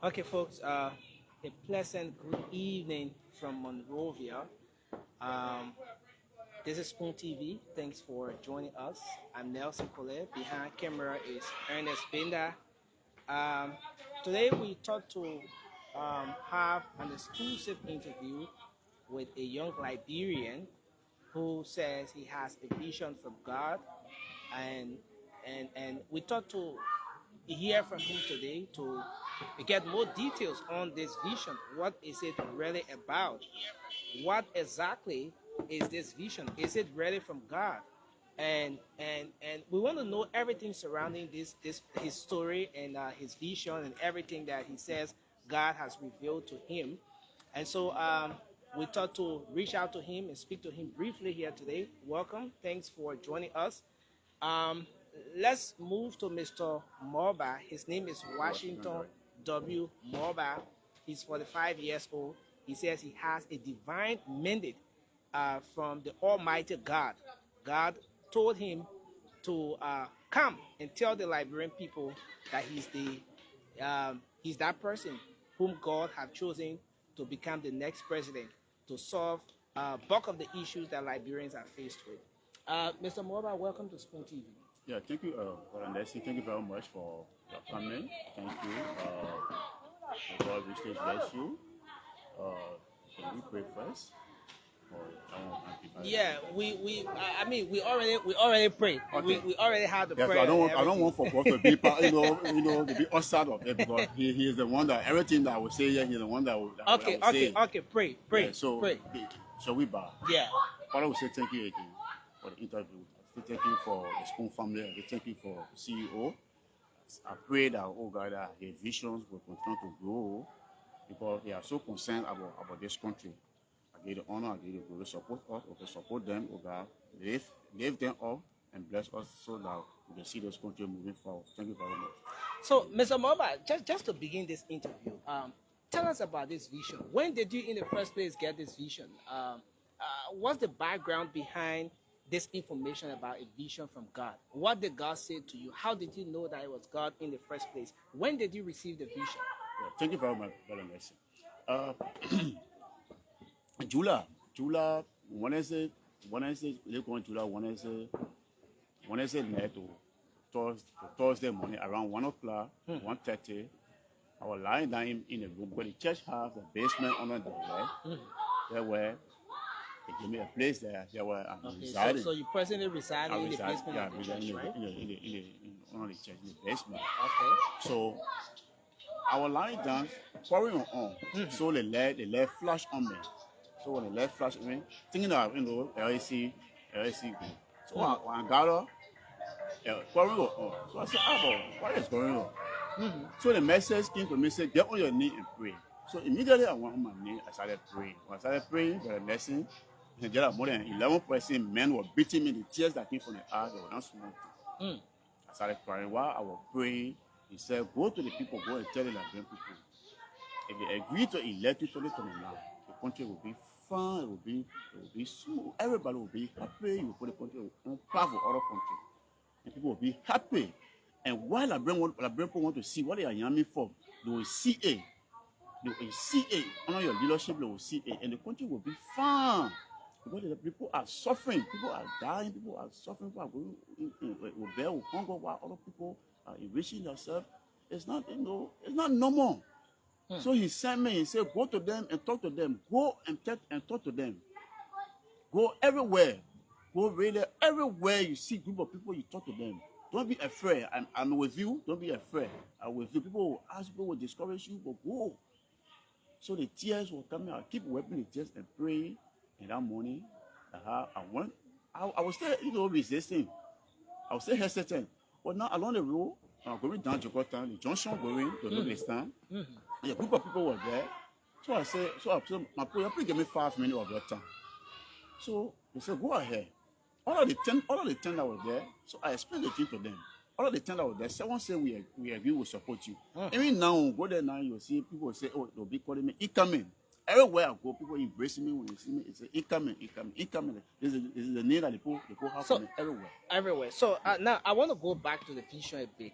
Okay, folks, a pleasant good evening from Monrovia. Um, this is Spoon TV. Thanks for joining us. I'm Nelson Collet. Behind camera is Ernest Binder. Um, Today we thought to have an exclusive interview with a young Liberian who says he has a vision from God, and and we thought to hear from him today to get more details on this vision. What is it really about? What exactly is this vision? Is it really from God? And we want to know everything surrounding this his story and his vision and everything that he says God has revealed to him. And so we thought to reach out to him and speak to him briefly here today. Welcome. Thanks for joining us. Um, let's move to Mr. Morba. His name is Washington W. Morba. He's 45 years old. He says he has a divine mandate from the Almighty God. God told him to come and tell the Liberian people that he's that person whom God have chosen to become the next president to solve bulk of the issues that Liberians are faced with. Mr. Morba, welcome to Spoon TV. Yeah, thank you, Valandesi. Thank you very much for your comment. Thank you. May God richly bless you. Can we pray first? Or I want to amplify Yeah, it. we already prayed. Okay. We already had the Yeah, so prayer and I don't everything. want for God to be, to be outside of it because he is the one that everything that I will say here, he's the one that Okay, will okay, say. okay. Pray, Yeah, pray, so pray. shall we bow? Yeah. Father, we say thank you again for the interview. I say thank you for the Spoon family. I say thank you for the CEO. I pray that, oh God, that his visions will continue to grow because they are so concerned about this country. I give the honor, I give the glory, support us, okay, support them, oh God, lift them up and bless us so that we can see this country moving forward. Thank you very much. So, Mr. Moba, just to begin this interview, tell us about this vision. When did you, in the first place, get this vision? What's the background behind this information about a vision from God? What did God say to you? How did you know that it was God in the first place? When did you receive the vision? Yeah, thank you very much, Brother Messi. Uh, Jula, Wednesday night to Thursday morning around 1 o'clock, 1:30. I was lying down in a room because the church has a basement under there. There were they gave me a place there. There were Okay, residing. so you presently reside I in the reside, basement yeah, of the reside church, right? under the church, in the basement. Okay. So I was lying down, pouring on. So the light flash on me. So when the light flashed on me, thinking that LAC go. So when I got up, pouring on. So I said, what is going on? So the message came to me, say, get on your knee and pray. So immediately I went on my knee, I started praying. When I started praying, the lesson, there are more than 11% men were beating me. The tears that came from the eyes, they were not small. I started crying. While I was praying, he said, go to the people, go and tell the Liberian people. If they agree to elect you 2029, the country will be fine, it will be smooth. Everybody will be happy. You put the country on par with other countries. And people will be happy. And while Liberian people want to see what they are yamming for, they will see it. They will see it. Under your leadership, they will see it. And the country will be fine. Because the people are suffering, people are dying, people are suffering, people are going with bear, with hunger, while other people are enriching themselves. It's not, it's not normal. So he sent me, he said, go to them and talk to them. Go and talk to them. Go everywhere. Go really everywhere you see a group of people, you talk to them. Don't be afraid. I'm with you. Don't be afraid. I'm with you. People will ask, people will discourage you, but go. So the tears were coming. I keep wiping the tears and praying. And that morning, I was still, resisting. I was still hesitant. But now along the road, I'm going down Jakarta, the junction going to Pakistan. And a group of people were there. So I said, my prayer, please give me 5 minutes of your time. So they said, go ahead. All of the 10 that were there, so I explained the thing to them. All of the 10 that were there, someone said we agree, we support you. Even now, go there now, you'll see people say, oh, they'll be calling me incoming. Everywhere I go, people embracing me when they see me. It's incoming. This is the name that they put have for me everywhere. Everywhere. So now I want to go back to the vision a bit.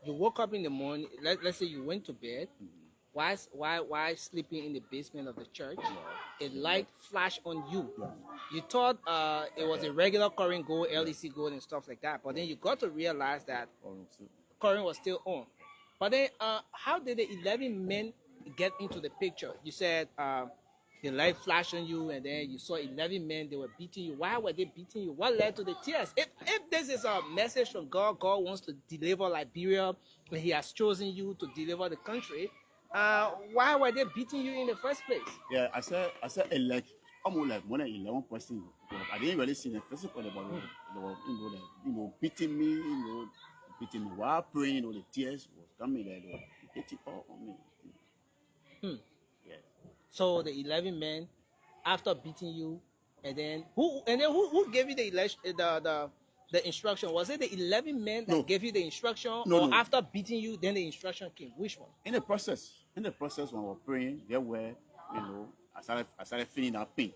you woke up in the morning. Let's say you went to bed. Why sleeping in the basement of the church? A light flashed on you. Yeah. You thought it was a regular current gold, LEC gold, and stuff like that. But then you got to realize that current was still on. But then, how did the 11 men get into the picture? You said the light flashed on you, and then you saw 11 men. They were beating you. Why were they beating you? What led to the tears? If this is a message from God, God wants to deliver Liberia, and He has chosen you to deliver the country. Why were they beating you in the first place? Yeah, I said elect almost like more than 11%. I didn't really see the physical, but they were beating me, beating me while praying. The tears was coming there. They were hitting all on me. Yeah. So the 11 men, after beating you, and then who gave you the election, the instruction? Was it the 11 men that gave you the instruction, or after beating you, then the instruction came? Which one? In the process when we were praying, there were, I started feeling that pain.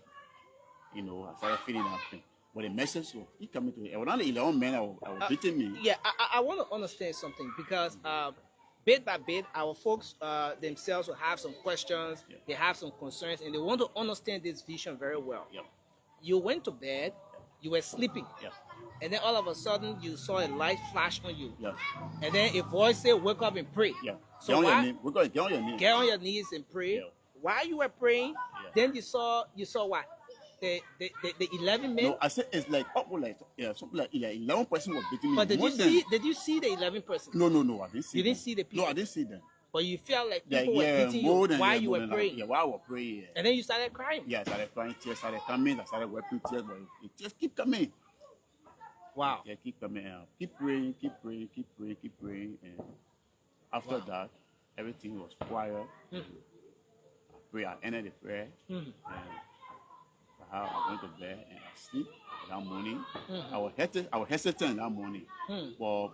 I started feeling that pain. But the message was, he coming to me. It was not the 11 men that were beating me. Yeah, I want to understand something, because bit by bit, our folks themselves will have some questions, they have some concerns, and they want to understand this vision very well. Yeah. You went to bed, you were sleeping, and then all of a sudden you saw a light flash on you, and then a voice said, "Wake up and pray." Yeah. So get on your knees. Get on your knees and pray. Yeah. While you were praying, then you saw what? The 11 men. No, I said it's like something like 11 person was beating me. But did you see the 11 person? No, I didn't see. You didn't see the people. No, I didn't see them. But you felt like people were beating you while you were praying. Yeah, while I was praying. Yeah. And then you started crying. Yeah, I started crying. Tears started coming. I started wiping tears, but it just keep coming. Wow. Yeah, keep coming. Keep praying. And after that, everything was quiet. I ended the prayer. And I went to bed and I sleep that morning. I was hesitant that morning. But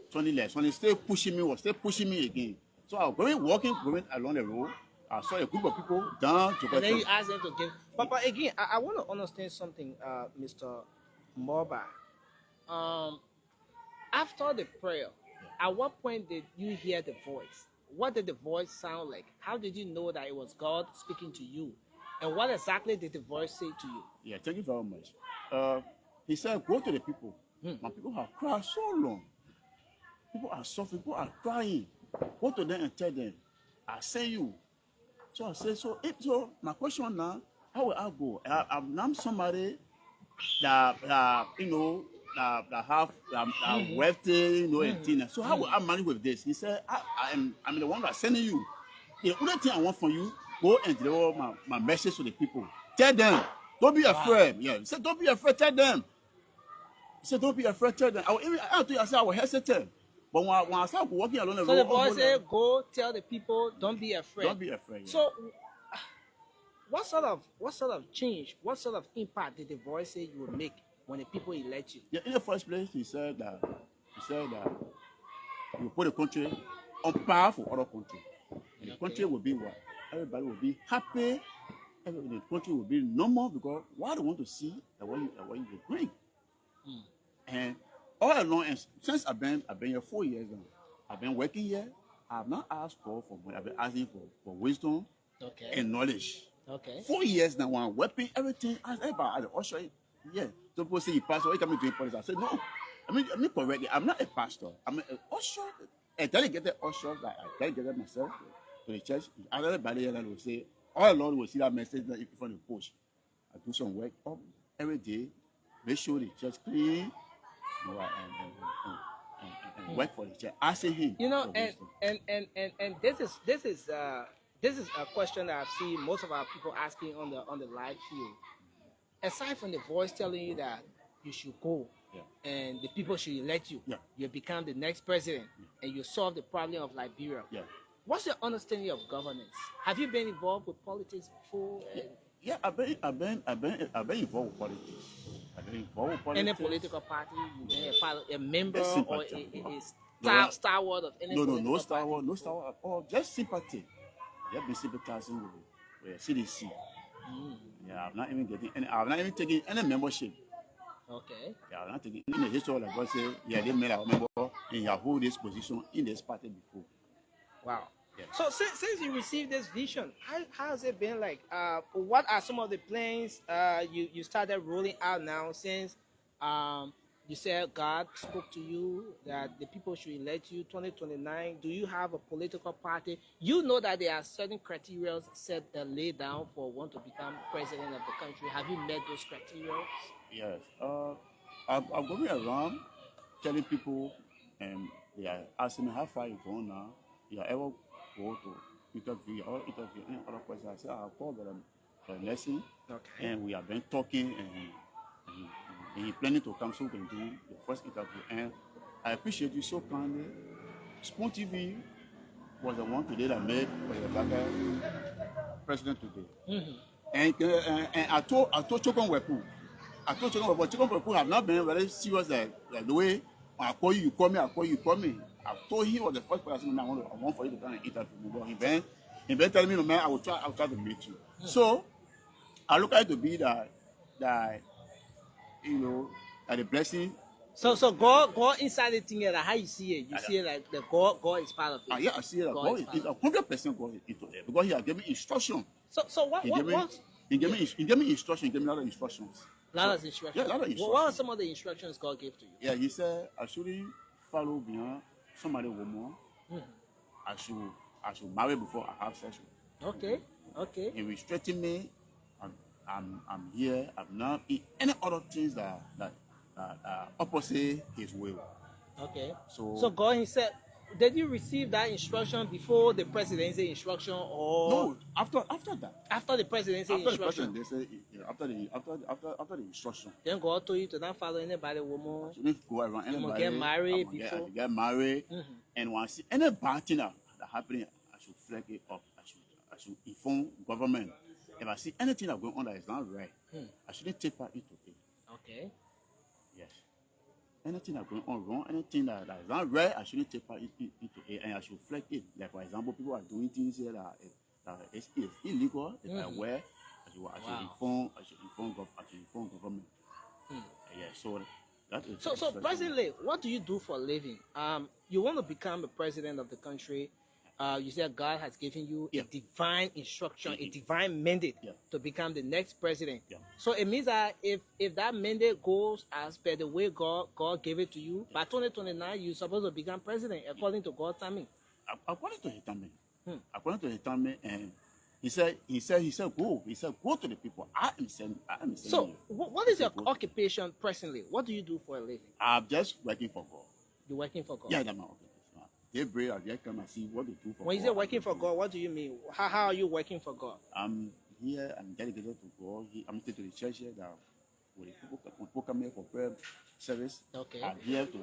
Sonny still pushing me again. So I was walking along the road. I saw a group of people down to and then you asked them to give. But again, I want to understand something, Mr. Morba. After the prayer, at what point did you hear the voice? What did the voice sound like? How did you know that it was God speaking to you? And what exactly did the voice say to you? Yeah, thank you very much. He said, go to the people. My people have cried so long. People are suffering, people are crying. Go to them and tell them, I send you. So I said, so my question now, how will I go? I'm somebody that that have wealthy, and things. So how will I manage with this? He said, I'm the one that's sending you. The only thing I want from you, go and deliver my message to the people. Tell them, don't be afraid. Yeah, he said, don't be afraid. Tell them. He said, don't be afraid. Tell them. I said I was hesitant. But when I started walking along the road, so the voice said, go tell the people, don't be afraid. Don't be afraid. Yeah. So, what sort of change, what sort of impact did the voice say you would make when the people elect you? Yeah, in the first place, he said that you put the country on par for other countries. And the country will be what? Everybody will be happy. The country will be normal, because what they want to see is what you bring. And all along, and since I've been here 4 years now, I've been working here. I have not asked for money. I've been asking for wisdom and knowledge. 4 years now, when I'm working, everything, everybody, the usher, yeah. So people say, you pastor, you come doing politics. I said, no. I mean correctly, I'm not a pastor. I'm an usher. I delegated usher, like I delegated myself to the church. Everybody here will say, all along will see that message that from the post. I do some work every day, make sure the church clean, and work for the church. Asking him. And this is a question that I've seen most of our people asking on the live field. Aside from the voice telling you that you should go and the people should elect you, you become the next president and you solve the problem of Liberia. What's your understanding of governance? Have you been involved with politics before? Yeah, I've been involved with politics. Any political party? You been a member or a stalwart of any no star party? No star at all. Just sympathy. I've been sympathizing with CDC. Yeah, I've not even taken any membership. Okay. Yeah, not in the history of God say, yeah, they made a member and you hold this position in this party before. Wow. Yeah. So since you received this vision, how has it been like? What are some of the plans you started rolling out now since you said God spoke to you that the people should elect you 2029? Do you have a political party? You know that there are certain criteria set laid down for one to become president of the country. Have you met those criteria? Yes. I'm going around telling people, and they are asking me how far you going now. You ever go to interview or interview any other person? I say I'll call them for a lesson, Okay. and we have been talking, and he planning to come so we can do the first interview. And I appreciate you so kindly. Spoon TV was the one today that made the president today. Mm-hmm. And I told Chokon Wepu. I told Chokon Wepu, but Chokon Wepu have not been very serious like the way I call you call me, I call you call me. I told him was the first person I want for you to come and interview me. But he been telling me, no man, I'll try to meet you. Mm-hmm. So I look at it to be that you know that the blessing. So God inside the thing, like how you see it, you see it like the God is part of it. Yeah, I see that God is 100% God is into it because he has given me instruction. So what He gave me instruction. He gave me a lot of instructions. Lot of instructions. Yeah, a lot of instructions. What are some of the instructions God gave to you? Yeah, he said I shouldn't follow behind somebody woman. Mhm. I should marry before I have sex. Okay. He restricted me. I'm here. I'm not in any other things that opposite his will. Okay. So God himself, did you receive that instruction before the presidency instruction or no, after that. after the presidency After the instruction? president, they say after the instruction. Then God told you to not follow anybody woman. You need to go around You must anybody. get married I before. should get married, Mhm. and when I see any bad thing that happening, I should flag it up. I should inform government. If I see anything that going on that is not right, I shouldn't take part into it. Okay. Yes. Anything that going on wrong, anything that is not right, I shouldn't take part into it, and I should flag it. Like for example, people are doing things here that is illegal. If I wear, I should inform government. Yeah, so that is. So presently, what do you do for a living? You want to become the president of the country. You said God has given you a divine instruction, a divine mandate to become the next president. Yeah. So it means that if that mandate goes as per the way God gave it to you, by 2029 you're supposed to become president according to God's timing. According to his timing. According to his timing, and he said go. He said go to the people. I am sending So you. what is your occupation presently? What do you do for a living? I'm just working for God. You're working for God. Yeah, that's my occupation. They pray, I just come and see what they do for God. When you say working for God, what do you mean? How are you working for God? I'm here, I'm dedicated to God. I'm still to the church here that when people come here for prayer service, Okay. I'm here to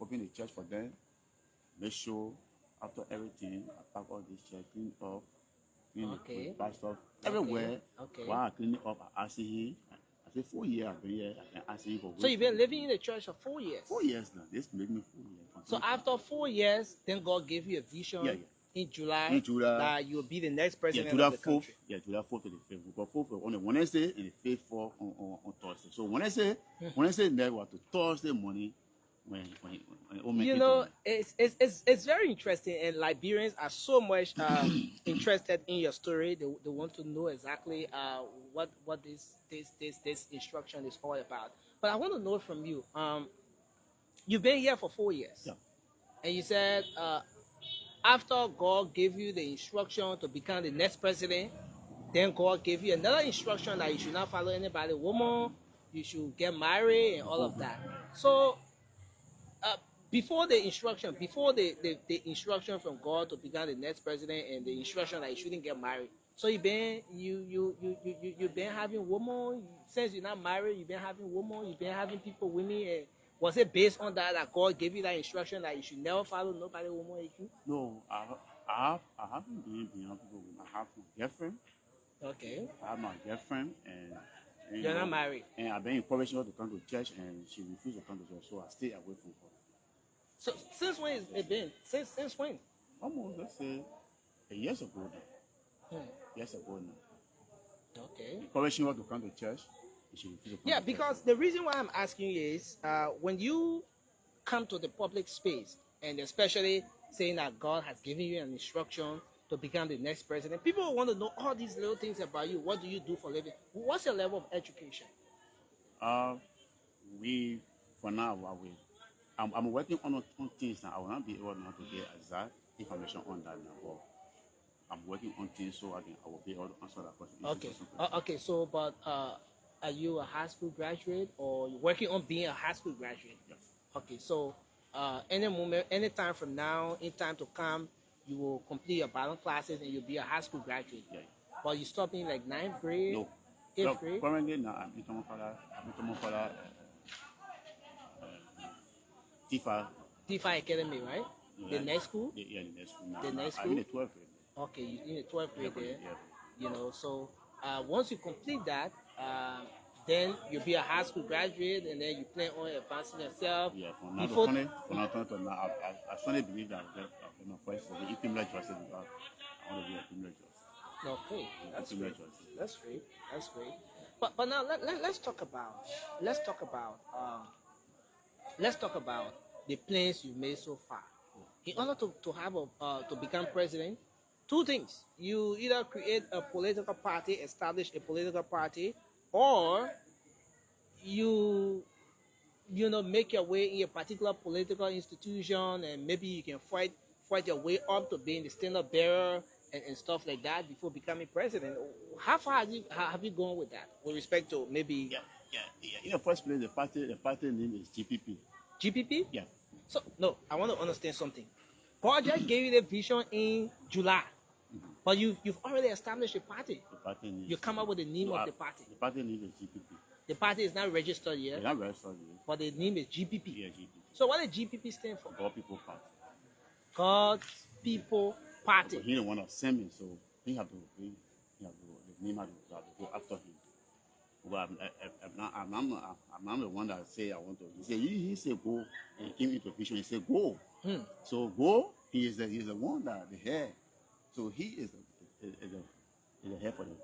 open the church for them, make sure after everything, I pack all this church, clean up, Okay. buy stuff everywhere. Okay. While I clean it up, I ask him. I say 4 years I've been here. I ask him for. So you've been living in the church for 4 years. 4 years now. This make me 4 years. So after 4 years, then God gave you a vision in July that you'll be the next president of the country. July 4th to the 5th. We got 4th on the Wednesday and the 5th fall on Thursday. So Wednesday night was to Thursday morning when you know, it's very interesting, and Liberians are so much interested in your story. They want to know exactly what this instruction is all about. But I want to know from you. You've been here for 4 years. Yeah. And you said after God gave you the instruction to become the next president, then God gave you another instruction that you should not follow anybody woman, you should get married and all of that. So before the instruction from God to become the next president and the instruction that you shouldn't get married. So you've been having women since you're not married. You've been having women. You've been having people with me. And was it based on that God gave you that instruction that you should never follow nobody woman like you? No, I haven't been beyond people. I have my girlfriend. Okay. I have my girlfriend and you're not married. And I've been encouraging her to come to church, and she refused to come to church, so I stay away from her. So since when has it been? Since when? Almost, let's say, a years ago now. Years ago now. Okay. Encouraging her to come to church. she refused to come Yeah, to because president. the reason why I'm asking you is when you come to the public space, and especially saying that God has given you an instruction to become the next president, people want to know all these little things about you. What do you do for a living? What's your level of education? Uh, we for now I'm working on things now. I will not be able now to get exact information on that now, but I'm working on things so I will be able to answer that question. Okay. Okay. So, but are you a high school graduate or you working on being a high school graduate? Yes. Okay. So, any moment, any time from now, in time to come, you will complete your bottom classes and you'll be a high school graduate. Yeah. But you stop in like ninth grade, No. eighth No, grade, currently now I'm into Tifa. T5 Academy, right? The next school. Yeah, the next school now. The next I'm in the school? 12th grade. Okay, you in the 12th grade Yeah, there. yeah. You know, so once you complete that, then you'll be a high school graduate, and then you plan on advancing yourself. Yeah, from now Before, to now, I strongly believe that my first will be criminal justice because I want to be a criminal justice. okay, that's Criminal great. justice. That's great. That's great. But now let's talk about let's talk about the plans you've made so far. In order to have to become president, two things: you either create a political party, establish a political party, or you make your way in a particular political institution, and maybe you can fight your way up to being the standard bearer and stuff like that before becoming president. How far have you gone with that with respect to maybe Yeah. In the first place, the party name is GPP. GPP? Yeah. So no, I want to understand something. God just gave you the vision in July, but you've already established a party. The party name. You come up with the name of the party. The party name is GPP. The party is not registered yet, It's not very sorry. but the name is GPP. Yeah, GPP. So what does GPP stand for? God People Party. God's People Party. But he didn't want to send me, so he have to. The name have to go after him. But I'm not the one that say I want to. He said go, and he came into vision. He said go. So go. He's the one that the head. So he is the head for them.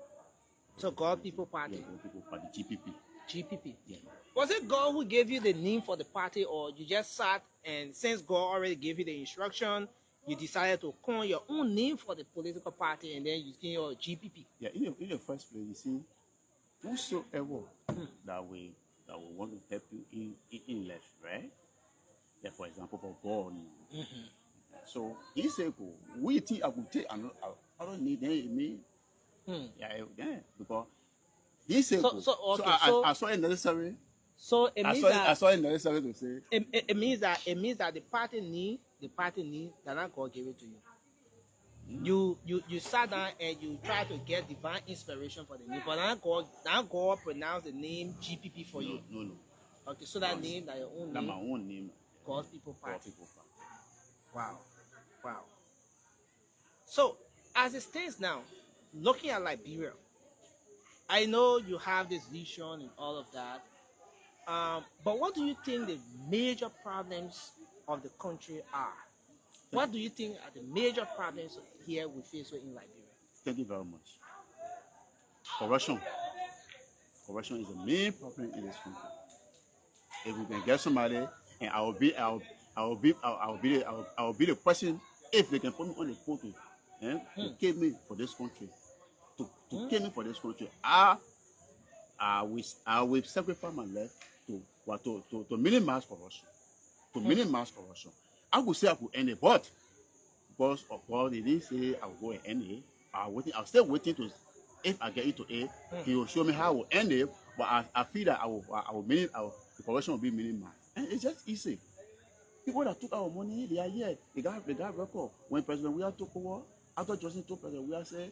So God People Party. Yeah, God People Party, GPP. GPP. Yeah. Was it God who gave you the name for the party, or you just sat and since God already gave you the instruction, you decided to coin your own name for the political party and then you get your GPP? Yeah, in the first place, you see, whosoever that will want to help you in life, right? Yeah, for example, for God. So he said, go. We think I will take. I don't need me. Yeah, because he said, I saw it necessary. So it means I saw it necessary to say. It means that the party name that not God gave it to you. You sat down and you try to get divine inspiration for the name, but now God pronounced the name GPP for you. No. Okay, so that name, that your own name. My own name. God's People Party. God People Party. Wow. So as it stands now, looking at Liberia, I know you have this vision and all of that. But what do you think the major problems of the country are? What do you think are the major problems here we face in Liberia? Thank you very much. Corruption. Corruption is the main problem in this country. If we can get somebody, and I will be the person if they can put me on the photo, to keep me for this country, to keep me for this country. I will sacrifice my life to minimize corruption. To minimize corruption. I would say I could end it, but because of what they didn't say I will go and end it, I'm still waiting to, if I get into it, he will show me how I will end it, but I feel that the corruption will be minimized. And it's just easy. People that took our money, they are here. They got record. When President Weah took over, after Johnson took President Weah, said,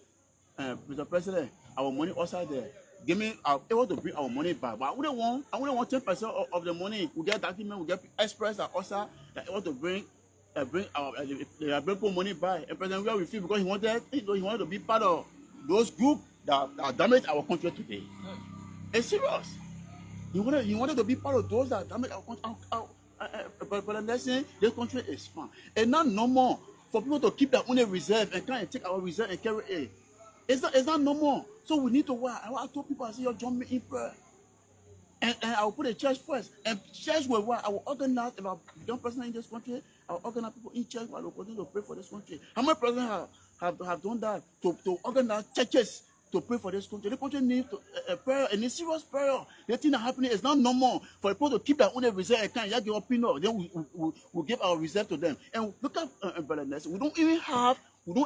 Mr. President, our money outside there. Give me, I want to bring our money back, but I wouldn't want 10% of the money. We get document, we get express that also that I want to bring our money back. And President Weah refused because he wanted to be part of those groups that damage our country today. It's serious. He wanted to be part of those that damage our country. But the next thing, this country is fine. And not normal for people to keep their own reserve and try and take our reserve and carry it. It's not normal. So we need to work. I told people, I say, you join me in prayer. And I will put the church first. And church will what? I will organize, if I become president in this country, I will organize people in church. I will continue to pray for this country. How many presidents have done that to organize churches to pray for this country? The country needs a prayer, and a serious prayer. The thing that happening is not normal for people to keep their own reserve account. You give up peanut, then we give our reserve to them. And look at Brother Nelson. We don't even have a how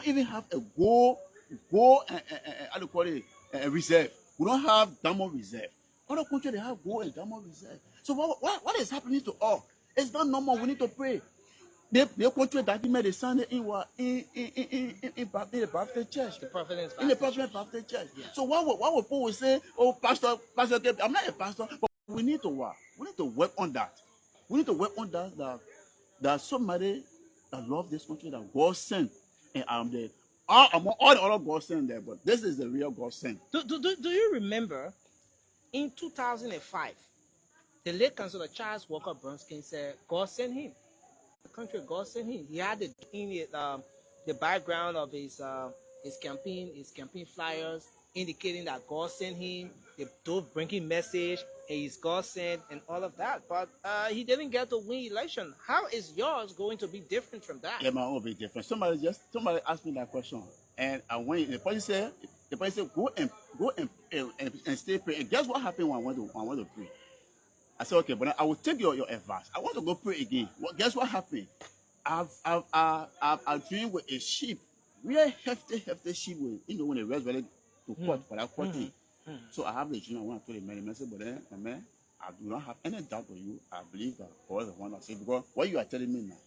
do you call it, a reserve. We don't have diamond reserve. Other countries, they have gold and diamond reserve. So what is happening to us? It's not normal. We need to pray. The country that made the Sunday in the Baptist church. In the Prophet Baptist church. Yeah. So what would people say, oh, Pastor, I'm not a pastor, but we need to work. We need to work on that. We need to work on that somebody that love this country that God sent. And I'm the among all the other God sent there, but this is the real God sent. Do you remember in 2005, the late Councillor Charles Walker Brunskin said God sent him. The country God sent him. He had the background of his campaign flyers indicating that God sent him, the dove bringing message, and he's God sent, and all of that. But he didn't get to win election. How is yours going to be different from that? Yeah, my own will be different. Somebody asked me that question, and I went. The person said, go and stay pray. And guess what happened when I went to pray? I said, okay, but I will take your advice. I want to go pray again. Guess what happened? I've dreamed with a sheep, really hefty sheep, with, when they rest ready to cut for that cutting. So I have the dream. I want to tell the man, I said, but then, man, I do not have any doubt on you. I believe that God is the one that said, because what you are telling me now,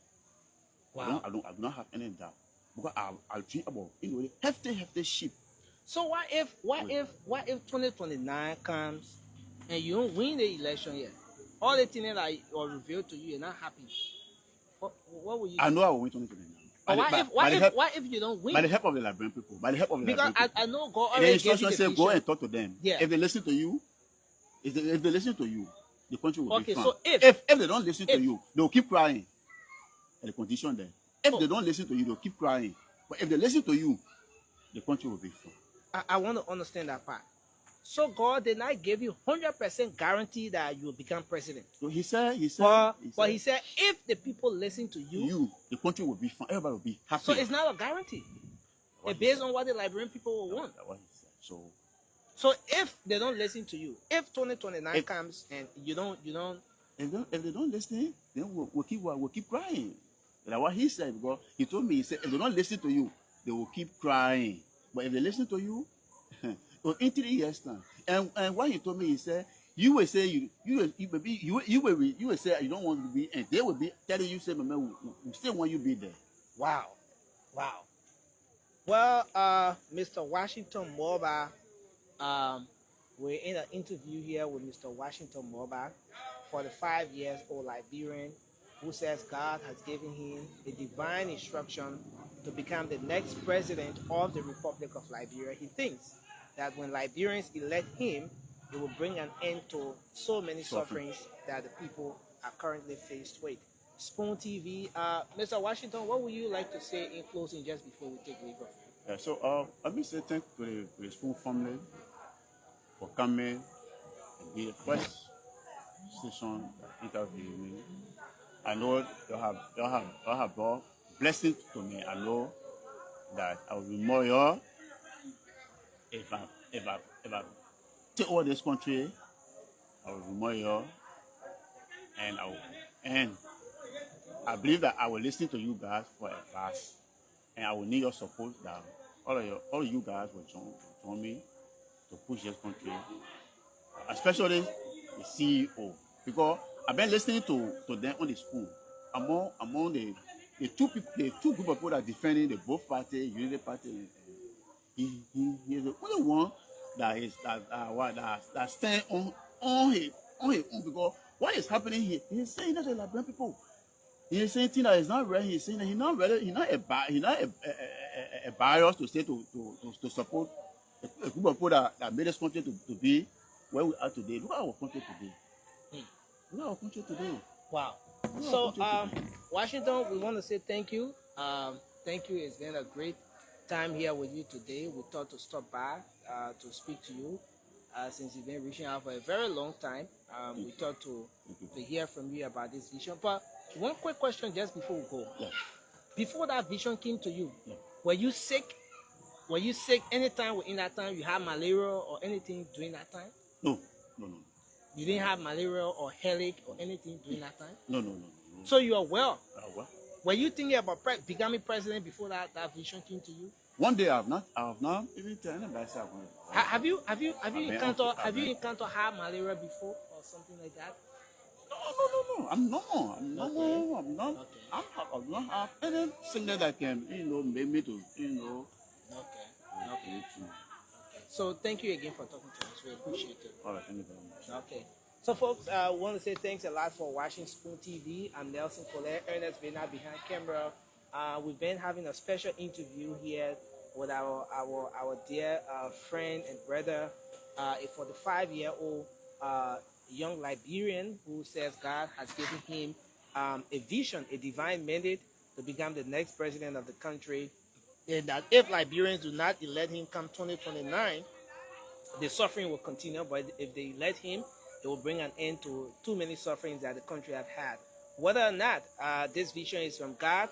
wow. I do not have any doubt. Because I dream about hefty sheep. So what if 2029 comes and you don't win the election yet? All the things that are revealed to you, you're not happy. What will you do? I know I will win 2029. What if you don't win? By the help of the Liberian people. By the help of the Liberian people. Because I know God already the instruction says go and talk to them. Yeah. If they listen to you, if they listen to you, the country will be fine. So if they don't listen to you, they will keep crying. And the condition there. If they don't listen to you, they'll keep crying. But if they listen to you, the country will be fine. I want to understand that part. So God did not give you 100% guarantee that you will become president. So he said, but he said, if the people listen to you, the country will be fine. Everybody will be happy. So it's not a guarantee. It's based on what the Liberian people will want. That's what he said. So if they don't listen to you, if 2029 comes and you don't, if they don't listen, then we'll keep crying. That's what he said. Because he told me, he said, if they don't listen to you, they will keep crying. But if they listen to you, in 3 years time, and what he told me, he said, you will say you will say you don't want to be, and they will be telling you, say, man, we still want you to be there. Wow. Well, Mr. Washington Moba, we're in an interview here with Mr. Washington Moba, 45-year-old Liberian, who says God has given him a divine instruction to become the next president of the Republic of Liberia. He thinks that when Liberians elect him, it will bring an end to so many sufferings that the people are currently faced with. Spoon TV, Mr. Washington, what would you like to say in closing just before we take leave of you? Yeah, so let me say thank you to the Spoon family for coming and be the first station interviewing me. I know you have brought blessings to me. I know that I will be more young if I take over this country. I will be more young, and I believe that I will listen to you guys for advice, and I will need your support. That all of you guys will join me to push this country, especially the CEO, because I've been listening to them on the school. Among the two group of people that are defending the both party, Unity Party, he is the only one that stand on his own, because what is happening here? He's saying that the Liberian people. He's saying things that is not right. He's saying that he's not ready. He's not a bias to say to support a group of people that made this country to be where we are today. Look at our country today. Look at our country today. Wow. So, Washington, we want to say thank you. Thank you. It's been a great time here with you today. We thought to stop by to speak to you. since you've been reaching out for a very long time. We thought to hear from you about this vision. But one quick question just before we go. Yeah. Before that vision came to you, Yeah. were you sick? Were you sick anytime within that time? You had malaria or anything during that time? No. You didn't have malaria or headache or anything during that time? No. So you are well. Well, Were you thinking about becoming president before that vision came to you? one day I have not even tell anybody say I'm going to. Have you been- encountered high malaria before or something like that? No. I'm normal. Okay. I'm not. Okay. I'm not have any sickness that can, make me to, Okay. So thank you again for talking to us. We appreciate it. All right, thank you very much. Okay. So folks, I want to say thanks a lot for watching Spoon TV. I'm Nelson Colette, Ernest Bernard behind camera. We've been having a special interview here with our dear friend and brother, a 45-year-old young Liberian who says God has given him a vision, a divine mandate to become the next president of the country. And that if Liberians do not elect him come 2029, the suffering will continue. But if they elect him, it will bring an end to too many sufferings that the country have had. Whether or not this vision is from God,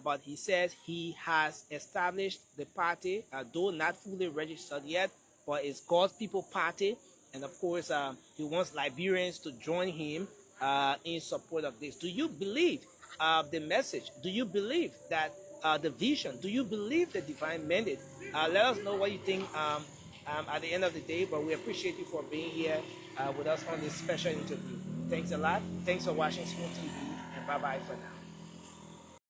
but he says he has established the party, though not fully registered yet, but it's God's People Party. And of course, he wants Liberians to join him in support of this. Do you believe the message? Do you believe that the vision? Do you believe the divine mandate? Let us know what you think at the end of the day, but we appreciate you for being here with us on this special interview. Thanks a lot. Thanks for watching Spoon TV, and bye-bye for now.